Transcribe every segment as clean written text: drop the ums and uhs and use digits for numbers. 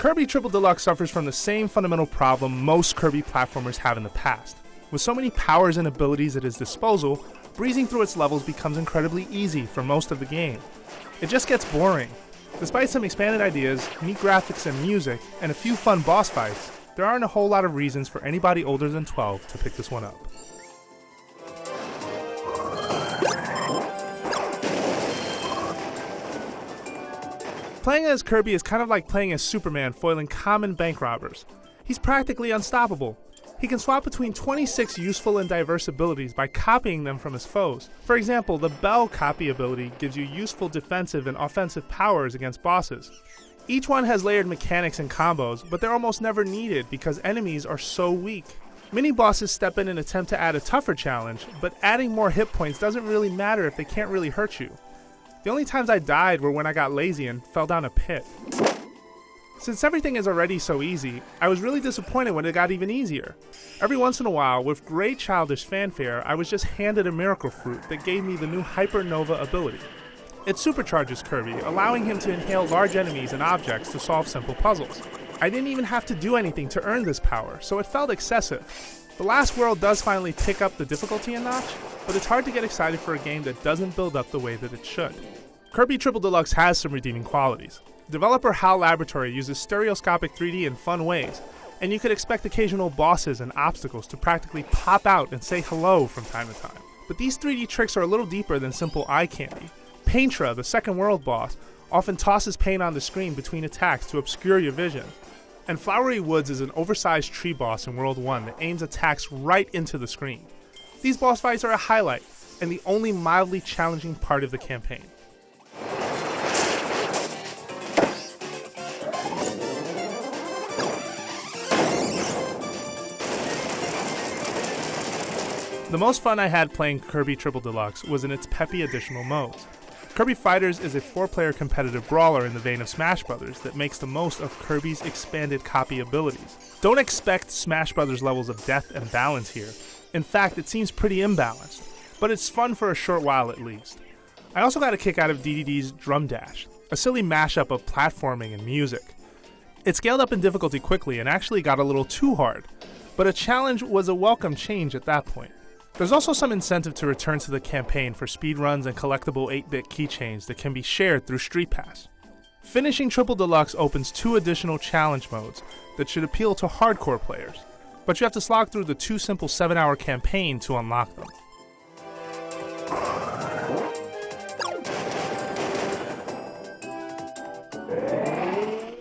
Kirby Triple Deluxe suffers from the same fundamental problem most Kirby platformers have in the past. With so many powers and abilities at his disposal, breezing through its levels becomes incredibly easy for most of the game. It just gets boring. Despite some expanded ideas, neat graphics and music, and a few fun boss fights, there aren't a whole lot of reasons for anybody older than 12 to pick this one up. Playing as Kirby is kind of like playing as Superman foiling common bank robbers. He's practically unstoppable. He can swap between 26 useful and diverse abilities by copying them from his foes. For example, the Bell copy ability gives you useful defensive and offensive powers against bosses. Each one has layered mechanics and combos, but they're almost never needed because enemies are so weak. Many bosses step in and attempt to add a tougher challenge, but adding more hit points doesn't really matter if they can't really hurt you. The only times I died were when I got lazy and fell down a pit. Since everything is already so easy, I was really disappointed when it got even easier. Every once in a while, with great childish fanfare, I was just handed a miracle fruit that gave me the new Hypernova ability. It supercharges Kirby, allowing him to inhale large enemies and objects to solve simple puzzles. I didn't even have to do anything to earn this power, so it felt excessive. The last world does finally pick up the difficulty a notch, but it's hard to get excited for a game that doesn't build up the way that it should. Kirby Triple Deluxe has some redeeming qualities. Developer HAL Laboratory uses stereoscopic 3D in fun ways, and you could expect occasional bosses and obstacles to practically pop out and say hello from time to time. But these 3D tricks are a little deeper than simple eye candy. Paintra, the second world boss, often tosses paint on the screen between attacks to obscure your vision. And Flowery Woods is an oversized tree boss in World 1 that aims attacks right into the screen. These boss fights are a highlight, and the only mildly challenging part of the campaign. The most fun I had playing Kirby Triple Deluxe was in its peppy additional modes. Kirby Fighters is a 4-player competitive brawler in the vein of Smash Bros. That makes the most of Kirby's expanded copy abilities. Don't expect Smash Bros. Levels of depth and balance here. In fact, it seems pretty imbalanced, but it's fun for a short while at least. I also got a kick out of DDD's Drum Dash, a silly mashup of platforming and music. It scaled up in difficulty quickly and actually got a little too hard, but a challenge was a welcome change at that point. There's also some incentive to return to the campaign for speedruns and collectible 8-bit keychains that can be shared through Street Pass. Finishing Triple Deluxe opens 2 additional challenge modes that should appeal to hardcore players, but you have to slog through the too simple 7-hour campaign to unlock them.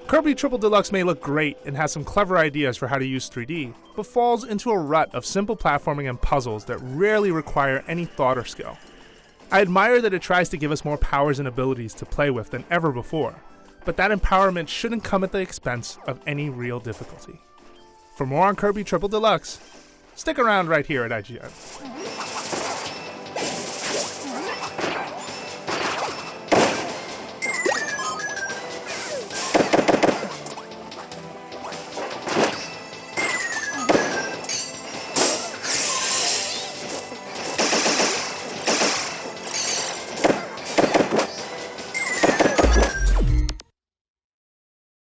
Kirby Triple Deluxe may look great and has some clever ideas for how to use 3D, but falls into a rut of simple platforming and puzzles that rarely require any thought or skill. I admire that it tries to give us more powers and abilities to play with than ever before, but that empowerment shouldn't come at the expense of any real difficulty. For more on Kirby Triple Deluxe, stick around right here at IGN.